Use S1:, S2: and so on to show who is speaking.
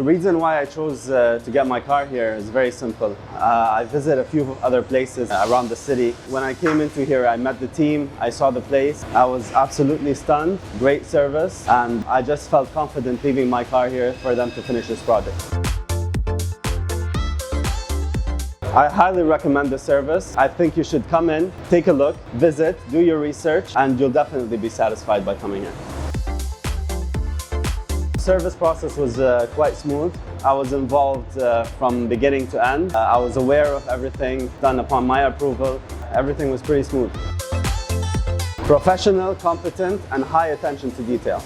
S1: The reason why I chose to get my car here is very simple. I visited a few other places around the city. When I came into here, I met the team, I saw the place. I was absolutely stunned, great service, and I just felt confident leaving my car here for them to finish this project. I highly recommend the service. I think you should come in, take a look, visit, do your research, and you'll definitely be satisfied by coming here. The service process was quite smooth. I was involved from beginning to end. I was aware of everything done upon my approval. Everything was pretty smooth. Professional, competent, and high attention to detail.